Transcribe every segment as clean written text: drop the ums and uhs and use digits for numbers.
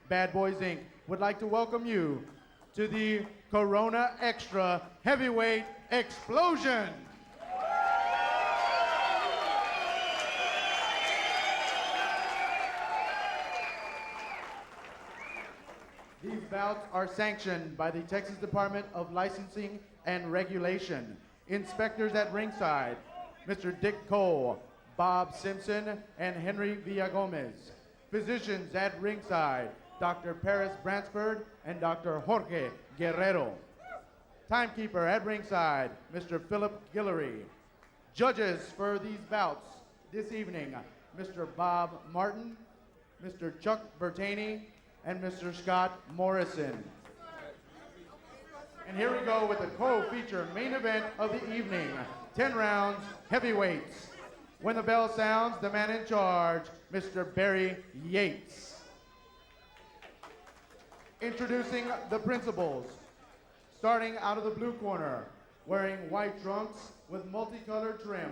Bad Boys Inc. would like to welcome you to the Corona Extra Heavyweight Explosion. These bouts are sanctioned by the Texas Department of Licensing and Regulation. Inspectors at ringside, Mr. Dick Cole, Bob Simpson, and Henry Villagomez. Physicians at ringside, Dr. Paris Bransford and Dr. Jorge Guerrero. Timekeeper at ringside, Mr. Philip Guillory. Judges for these bouts this evening, Mr. Bob Martin, Mr. Chuck Bertaney, and Mr. Scott Morrison. And here we go with the co-feature main event of the evening, 10 rounds heavyweights. When the bell sounds, the man in charge, Mr. Barry Yates. Introducing the principals. Starting out of the blue corner, wearing white trunks with multicolored trim,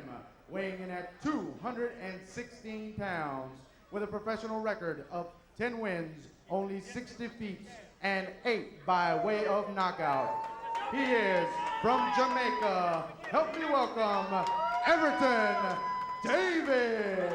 weighing in at 216 pounds, with a professional record of 10 wins, only 6 defeats, and 8 by way of knockout. He is from Jamaica. Help me welcome Everton Davis.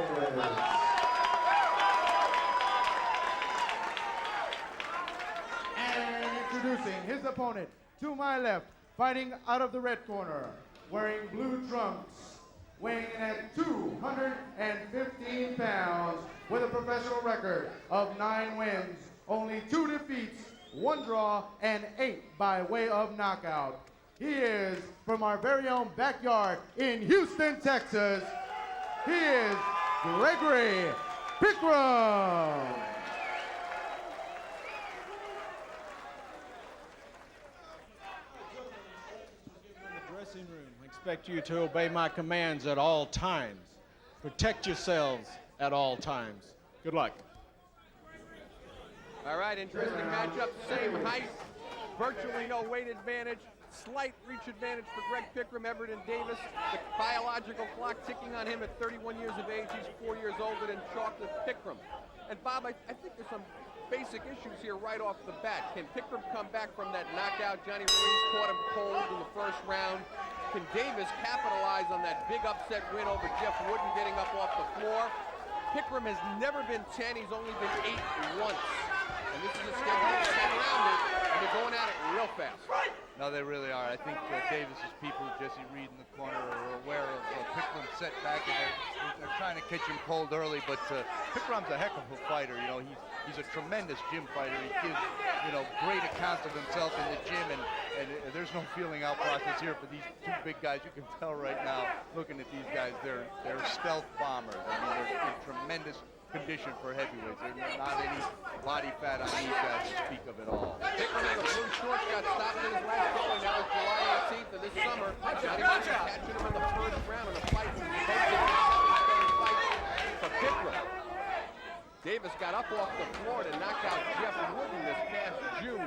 And introducing his opponent, to my left, fighting out of the red corner, wearing blue trunks, weighing in at 215 pounds, with a professional record of 9 wins, only 2 defeats, 1 draw, and 8 by way of knockout. He is from our very own backyard in Houston, Texas. He is Gregory Pickrom. Dressing room. I expect you to obey my commands at all times. Protect yourselves at all times. Good luck. All right, interesting matchup. Same height, virtually no weight advantage, slight reach advantage for Greg Pickrom, Everton Davis. The biological clock ticking on him at 31 years of age. He's 4 years older than Chocolate Pickrom. And Bob, I think there's some basic issues here right off the bat. Can Pickrom come back from that knockout? Johnny Ruiz caught him cold in the first round. Can Davis capitalize on that big upset win over Jeff Wooden getting up off the floor? Pickrom has never been 10. He's only been 8 once. And this is a schedule 10 rounded, and they're going at it real fast. No, they really are. I think Davis's people, Jesse Reed in the corner, are aware of Pickrom's setback, and they're trying to catch him cold early. But Pickrom's a heck of a fighter. You know, he's a tremendous gym fighter. He gives, you know, great accounts of himself in the gym, and there's no feeling out process here for these 2 big guys. You can tell right now, looking at these guys, they're stealth bombers. I mean, they're in tremendous condition for heavyweights. There's not any body fat on these guys to speak of at all. Pickrom in the blue shorts got stopped in his last fight. That was July 18th of this summer. Johnny Ruiz catching him in the first round of the fight. For Pickrom. Davis got up off the floor to knock out Jeff Wooden this past June.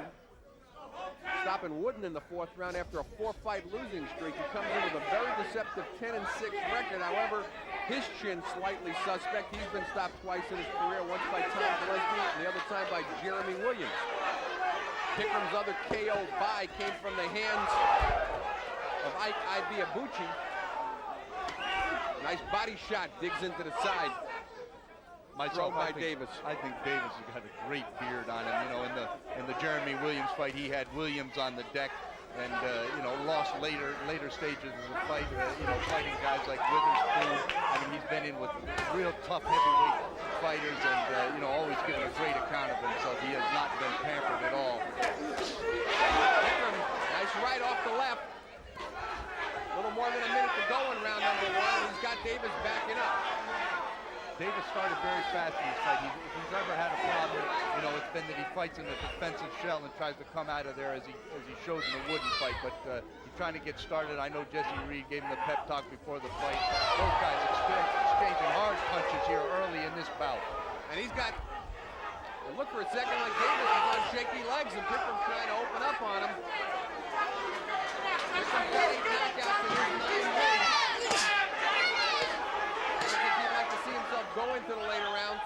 Stopping Wooden in the 4th round after a 4-fight losing streak. He comes in with a very deceptive 10-6 record. However, his chin slightly suspect. He's been stopped twice in his career, once by Tom Gillespie and the other time by Jeremy Williams. Pickrom's other KO bye came from the hands of Ike Ibiabuchi. Nice body shot, digs into the side. Thrown by Davis. I think Davis has got a great beard on him. You know, in the Jeremy Williams fight, he had Williams on the deck, and you know, lost later stages of the fight. You know, fighting guys like Witherspoon. I mean, he's been in with real tough heavyweight fighters, and you know, always giving a great account of himself. He has not been pampered at all. Pickrom, nice right off the left. A little more than a minute to go in round number 1. He's got Davis backing up. Davis started very fast in this fight. If he's ever had a problem, you know, it's been that he fights in the defensive shell and tries to come out of there as he showed in the Wooden fight. But he's trying to get started. I know Jesse Reed gave him the pep talk before the fight. Both guys exchanging hard punches here early in this bout. And he's got, it looked for a second like Davis was on shaky legs, and Pickrom trying to open up on him. Pickrom got 8 knockouts in his 9 wins. Go into the later rounds.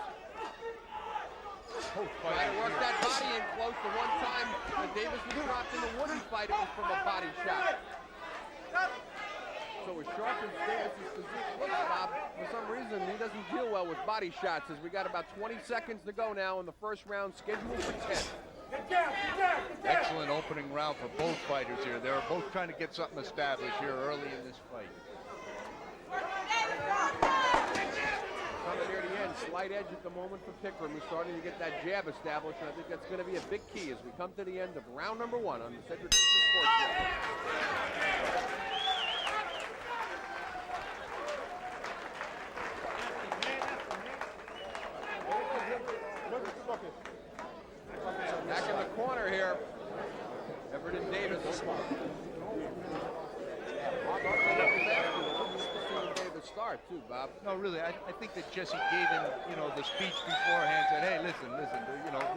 Trying to work that body in close. The one time that Davis was dropped in the wooden fight, it was from a body shot. So as sharp as Davis's physique looks, Bob, for some reason he doesn't deal well with body shots, as we got about 20 seconds to go now in the first round, scheduled for 10. Excellent opening round for both fighters here. They're both trying to get something established here early in this fight. Coming near the end, slight edge at the moment for Pickrom, who's starting to get that jab established, and I think that's going to be a big key as we come to the end of round number 1 on the Cedric Sports Show. Back in the corner here, Everton Davis. Davis start too, Bob. No, really, I think that Jesse gave him, the speech beforehand, said, hey, listen,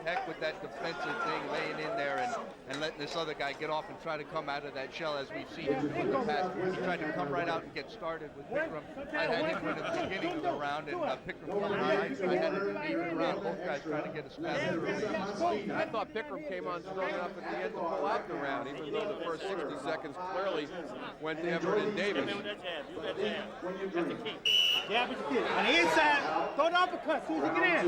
heck with that defensive thing, laying in there and letting this other guy get off and try to come out of that shell as we've seen him in the past. He tried to come right out and get started with Pickrom. I had him in the beginning of the round, and Pickrom came on. I had it in the even round. Both guys trying to get established early. I thought Pickrom came on strong enough at the end to pull out the round, even though the first 60 seconds clearly went to Everton Davis. That's the key. Jab is the key. On the inside, throw the uppercut as soon as you get in.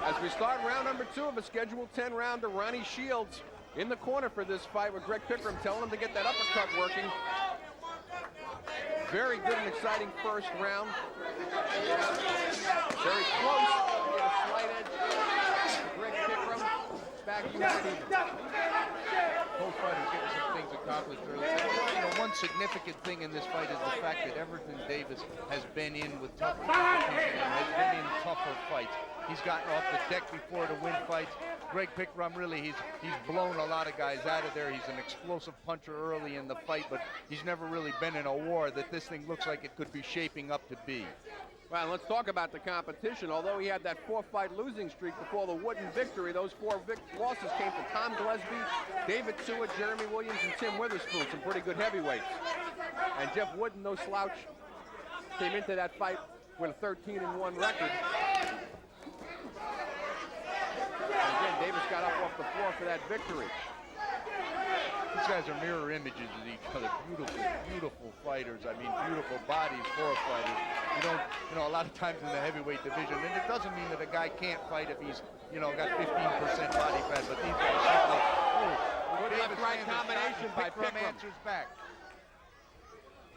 As we start round number 2 of a scheduled 10 rounder, Ronnie Shields in the corner for this fight with Greg Pickrom telling him to get that uppercut working. Very good and exciting first round. Very close. Get a slight edge. Greg Pickrom. Back to Both fighters getting some things accomplished early. One significant thing in this fight is the fact that Everton Davis has been in with tougher competition and has been in tougher fights. He's gotten off the deck before to win fights. Greg Pickrom, really, he's blown a lot of guys out of there. He's an explosive puncher early in the fight, but he's never really been in a war that this thing looks like it could be shaping up to be. Well, let's talk about the competition. Although he had that 4-fight losing streak before the wooden victory, those 4 losses came to Tom Gillespie, David Tua, Jeremy Williams, and Tim Witherspoon, some pretty good heavyweights. And Jeff Wooden, no slouch, came into that fight with a 13-1 record. And again, Davis got up off the floor for that victory. These guys are mirror images of each other. Beautiful, beautiful fighters. I mean, beautiful bodies for fighters. A lot of times in the heavyweight division, and it doesn't mean that a guy can't fight if he's, got 15% body fat, but these guys certainly. Good left-right combination by Pickrom. Answers back.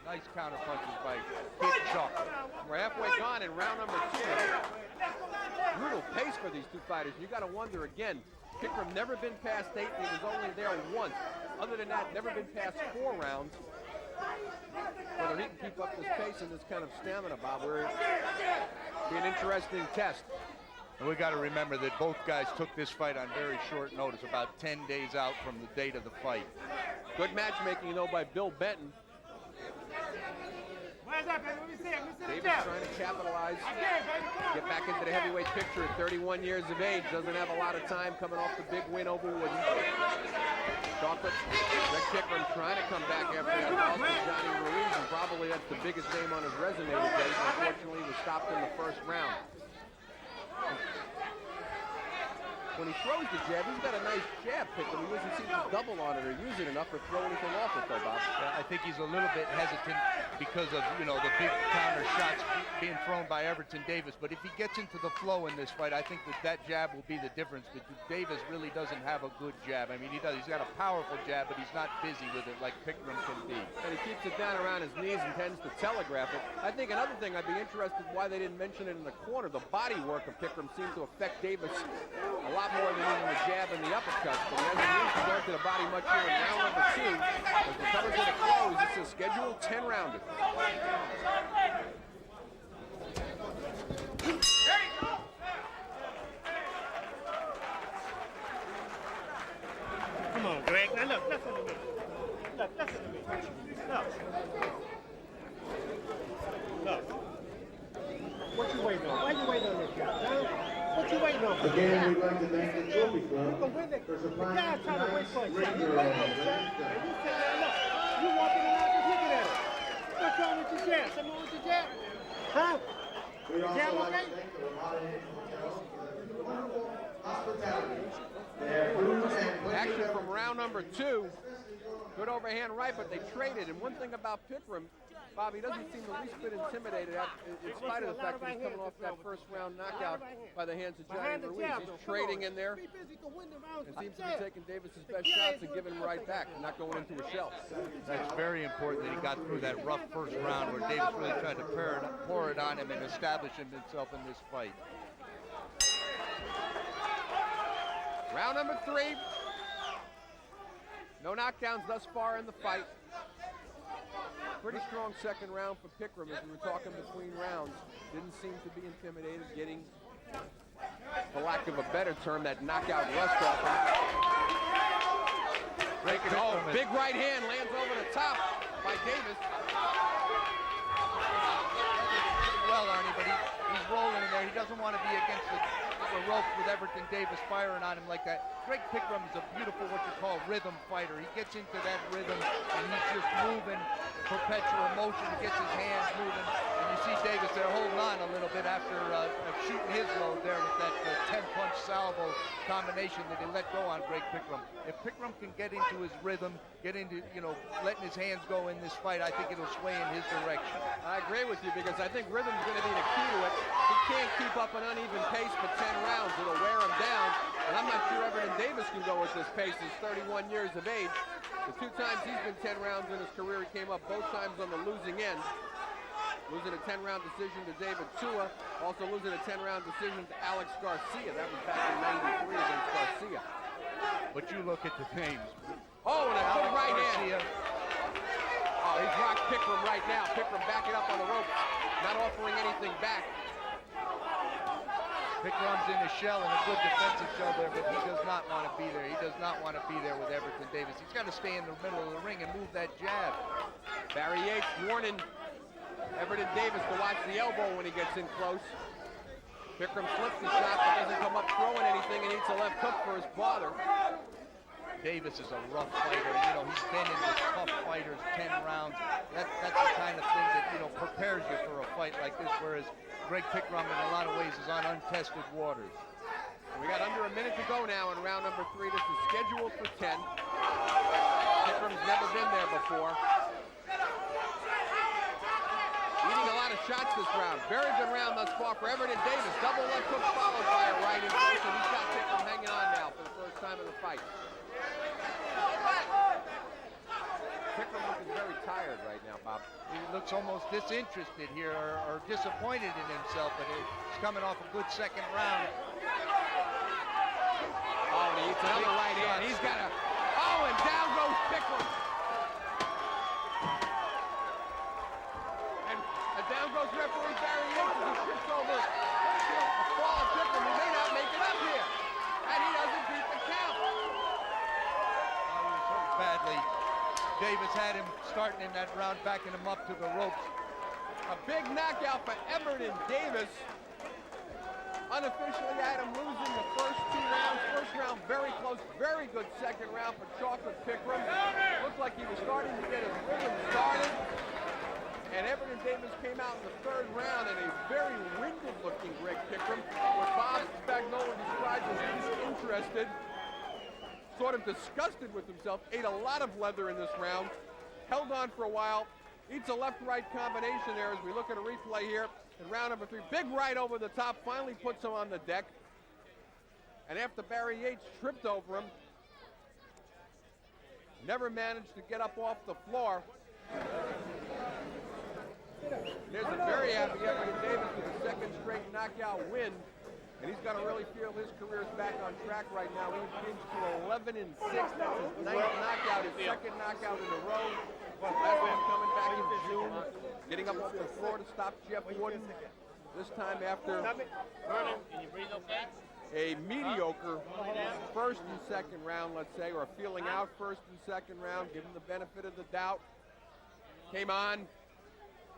Nice counter punches by Kid Chuck. We're halfway gone in round number 2. Brutal pace for these two fighters. You got to wonder again. Pickrom never been past 8, and he was only there once. Other than that, never been past 4 rounds. Whether he can keep up this pace and this kind of stamina, Bob, will be an interesting test. And we got to remember that both guys took this fight on very short notice, about 10 days out from the date of the fight. Good matchmaking, though, by Bill Benton. Davis trying to capitalize, get back into the heavyweight picture at 31 years of age. Doesn't have a lot of time coming off the big win over Wooden. Chocolate, Greg Pickrom trying to come back after that loss to Johnny Ruiz, and probably that's the biggest name on his resume today. Unfortunately, he was stopped in the first round. When he throws the jab, he's got a nice jab, Pickrom. He doesn't seem to double on it or use it enough or throw anything off it, though, Bob. I think he's a little bit hesitant because of, the big counter shots being thrown by Everton Davis. But if he gets into the flow in this fight, I think that jab will be the difference. But Davis really doesn't have a good jab. I mean, he does. He's got a powerful jab, but he's not busy with it like Pickrom can be. And he keeps it down around his knees and tends to telegraph it. I think another thing I'd be interested why they didn't mention it in the corner. The body work of Pickrom seemed to affect Davis a lot more than even the jab and the uppercuts. But he hasn't used the guard to the body much here in round number 2. As the cover's going to close, this is scheduled 10-rounder. Come on, Greg. Now look, listen to me. Look, listen to me. Look. What you waiting on? Why you waiting on this guy, huh? What you waiting on? Again, we'd like to thank the Trophy Club You can win it. for The supplying guy's trying to wait for a tonight's shot. ring You girl. waiting on the shot. And you sit there and look. You walking around with you the jab. Something with the jab? Huh? We also Jab like okay? to thank the Ramada Inn Hotel for their wonderful hospitality. Their food and Action from round number 2. Good overhand right, but they traded. And one thing about Pickrom, Bobby doesn't seem the least bit intimidated in spite of the fact that he's coming off that first round knockout by the hands of Johnny Ruiz. He's trading in there and seems to be taking Davis's best shots and giving him right back, not going into a shell. That's very important that he got through that rough first round where Davis really tried to pour it on him and establish himself in this fight. Round number 3. No knockdowns thus far in the fight. Pretty strong second round for Pickrom as we were talking between rounds. Didn't seem to be intimidated, getting, for lack of a better term, that knockout rust off him. Big right hand lands over the top by Davis. Well, Arnie, but he's rolling in there. He doesn't want to be against the ropes with Everton Davis firing on him like that. Greg Pickrom is a beautiful, what you call, rhythm fighter. He gets into that rhythm, and he's just moving, perpetual motion. He gets his hands moving, and you see Davis there holding on a little bit after shooting his load there with that 10-punch salvo combination that he let go on Greg Pickrom. If Pickrom can get into his rhythm, get into, letting his hands go in this fight, I think it'll sway in his direction. I agree with you because I think rhythm's going to be the key to it. He can't keep up an uneven pace for 10 rounds. It'll wear him down, and I'm not sure Everton Davis can go at this pace. He's 31 years of age. The 2 times he's been 10 rounds in his career, he came up both times on the losing end. Losing a 10-round decision to David Tua, also losing a 10-round decision to Alex Garcia. That was back in '93 against Garcia. But you look at the names. Oh, and a good right Garcia. hand. Oh, he's rocked Pickrom right now. Pickrom backing up on the ropes, not offering anything back. Pickrom's in a shell and a good defensive shell there, but he does not want to be there. He does not want to be there with Everton Davis. He's got to stay in the middle of the ring and move that jab. Barry Yates warning Everton Davis to watch the elbow when he gets in close. Pickrom slips the shot, but doesn't come up throwing anything and eats a left hook for his father. Davis is a rough fighter. He's been in with tough fighters, 10 rounds. That's the kind of thing that, prepares you for a fight like this, whereas Greg Pickrom in a lot of ways is on untested waters. We got under a minute to go now in round number 3. This is scheduled for 10. Pickrom's never been there before. Eating a lot of shots this round. Very good round thus far for Everton Davis. Double left hook followed by a right in close, and he's got Pickrom hanging on now for the first time in the fight. Pickrom looking very tired right now, Bob. He looks almost disinterested here or disappointed in himself, but he's coming off a good second round. Oh, and he eats another right hand. He's got a... Oh, and down goes Pickrom. And down goes referee Barry Yates as he trips over a fall of Pickrom. He may not make it up here. And he doesn't beat the count. Badly. Davis had him starting in that round, backing him up to the ropes. A big knockout for Everton Davis. Unofficially had him losing the first 2 rounds. First round very close, very good second round for Chocolate Pickrom. Looked like he was starting to get his rhythm started. And Everton Davis came out in the 3rd round in a very winded looking Greg Pickrom, what Bob Spagnola described as disinterested, sort of disgusted with himself, ate a lot of leather in this round, held on for a while, eats a left-right combination there as we look at a replay here in round number 3. Big right over the top, finally puts him on the deck. And after Barry Yates tripped over him, never managed to get up off the floor. There's a very happy Everton Davis with a 2nd straight knockout win. And he's got to really feel his career's back on track right now. He's inched to 11-6. That's his 9th knockout, his 2nd knockout in a row. Last one coming back in June, getting up off the floor to stop Jeff Wooden. This time after a mediocre 1st and 2nd round, let's say, or feeling out 1st and 2nd round, give him the benefit of the doubt. Came on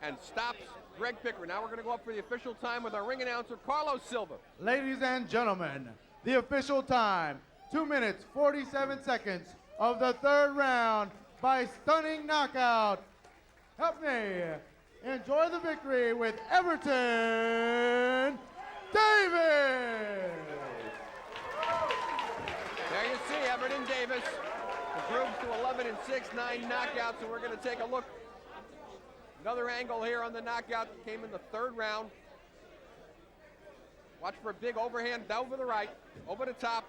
and stops Greg Pickrom. Now we're going to go up for the official time with our ring announcer, Carlos Silva. Ladies and gentlemen, the official time, 2 minutes, 47 seconds of the 3rd round by stunning knockout. Help me enjoy the victory with Everton Davis. There you see Everton Davis improves to 11-6, 9 knockouts, and we're going to take a look. Another angle here on the knockout that came in the third round. Watch for a big overhand over the right, over the top.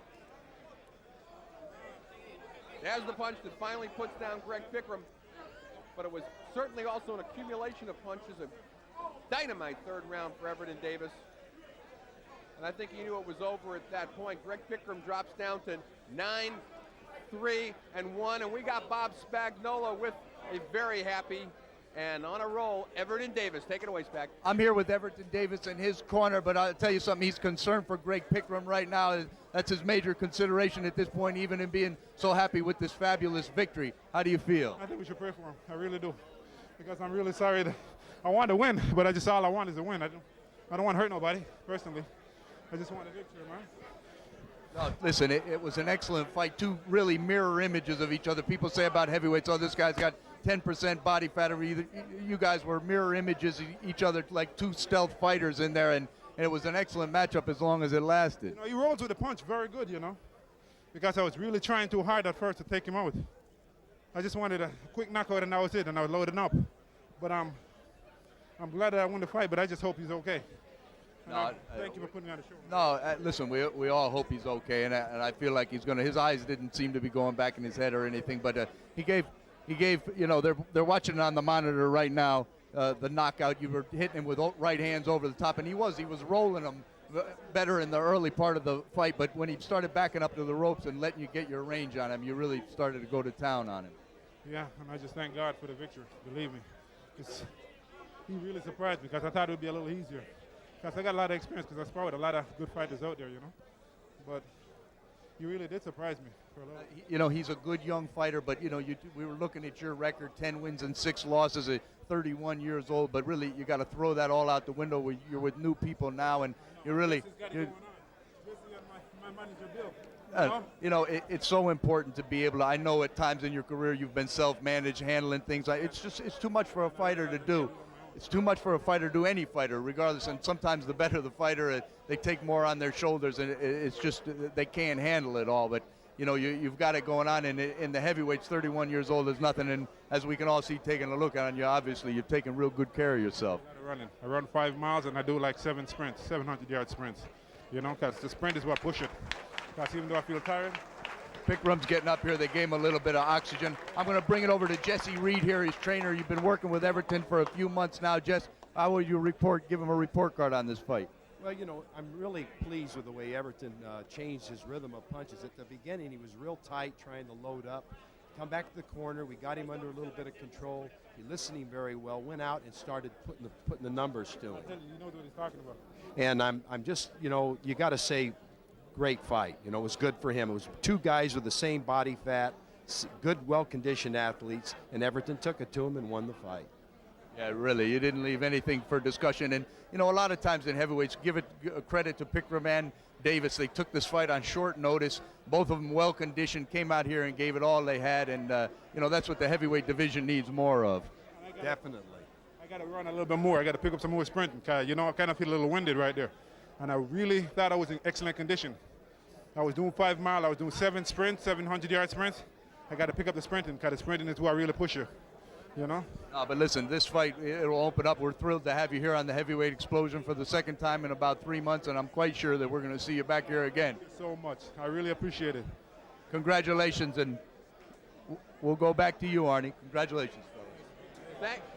There's the punch that finally puts down Greg Pickrom, but it was certainly also an accumulation of punches, a dynamite third round for Everton Davis. And I think he knew it was over at that point. Greg Pickrom drops down to 9-3-1, and we got Bob Spagnola with a very happy and on a roll, Everton Davis. Take it away, Spag. I'm here with Everton Davis in his corner, but I'll tell you something, he's concerned for Greg Pickrom right now. That's his major consideration at this point, even in being so happy with this fabulous victory. How do you feel? I think we should pray for him. I really do. Because I'm really sorry that I want to win, but all I want is a win. I don't want to hurt nobody, personally. I just want a victory, man. No, listen, it was an excellent fight. Two really mirror images of each other. People say about heavyweights, oh, this guy's got 10% body fat. Or you guys were mirror images of each other, like two stealth fighters in there, and it was an excellent matchup as long as it lasted. He rolls with the punch very good, because I was really trying too hard at first to take him out. I just wanted a quick knockout, and that was it, and I was loading up. But I'm glad that I won the fight, but I just hope he's okay. No, thank you for putting me on the show. No, listen, we all hope he's okay, and I feel like he's going to. His eyes didn't seem to be going back in his head or anything, but he gave. They're watching it on the monitor right now. The knockout, you were hitting him with right hands over the top, and he was rolling him better in the early part of the fight. But when he started backing up to the ropes and letting you get your range on him, you really started to go to town on him. Yeah, and I just thank God for the victory. Believe me, he really surprised me because I thought it would be a little easier. Because I got a lot of experience because I sparred with a lot of good fighters out there, But you really did surprise me for a little. He's a good young fighter, but, we were looking at your record, 10 wins and 6 losses at 31 years old. But really, you got to throw that all out the window. You're with new people now, and you really. It's so important to be able to. I know at times in your career you've been self-managed, handling things. It's too much for a fighter to do. It's too much for a fighter to do, any fighter, regardless. And sometimes the better the fighter, they take more on their shoulders, and it's just they can't handle it all. But you've got it going on, and in the heavyweights, 31 years old is nothing. And as we can all see, taking a look on you, obviously you're taking real good care of yourself. I run 5 miles, and I do like 7 sprints, 700-yard sprints. Because the sprint is what push it. Because even though I feel tired. Pickrom's getting up here. They gave him a little bit of oxygen. I'm going to bring it over to Jesse Reed here, his trainer. You've been working with Everton for a few months now. Jess, how will you give him a report card on this fight? Well, I'm really pleased with the way Everton changed his rhythm of punches. At the beginning, he was real tight, trying to load up. Come back to the corner. We got him under a little bit of control. He listened very well. Went out and started putting the numbers to him. You know what he's talking about. And I'm just, you got to say, great fight. It was good for him. It was two guys with the same body fat, good, well-conditioned athletes, and Everton took it to him and won the fight. Yeah, really. You didn't leave anything for discussion. And, a lot of times in heavyweights, give it credit to Pickrom and Davis. They took this fight on short notice. Both of them well-conditioned, came out here and gave it all they had. And, that's what the heavyweight division needs more of. Definitely. I got to run a little bit more. I got to pick up some more sprinting. I kind of feel a little winded right there. And I really thought I was in excellent condition. I was doing 5 mile. I was doing 7 sprints, 700-yard sprints. I got to pick up the sprinting because the sprinting is where I really push you. No, but listen, this fight, it'll open up. We're thrilled to have you here on the Heavyweight Explosion for the second time in about 3 months, and I'm quite sure that we're going to see you back here again. Thank you so much. I really appreciate it. Congratulations, and we'll go back to you, Arnie. Congratulations, fellas.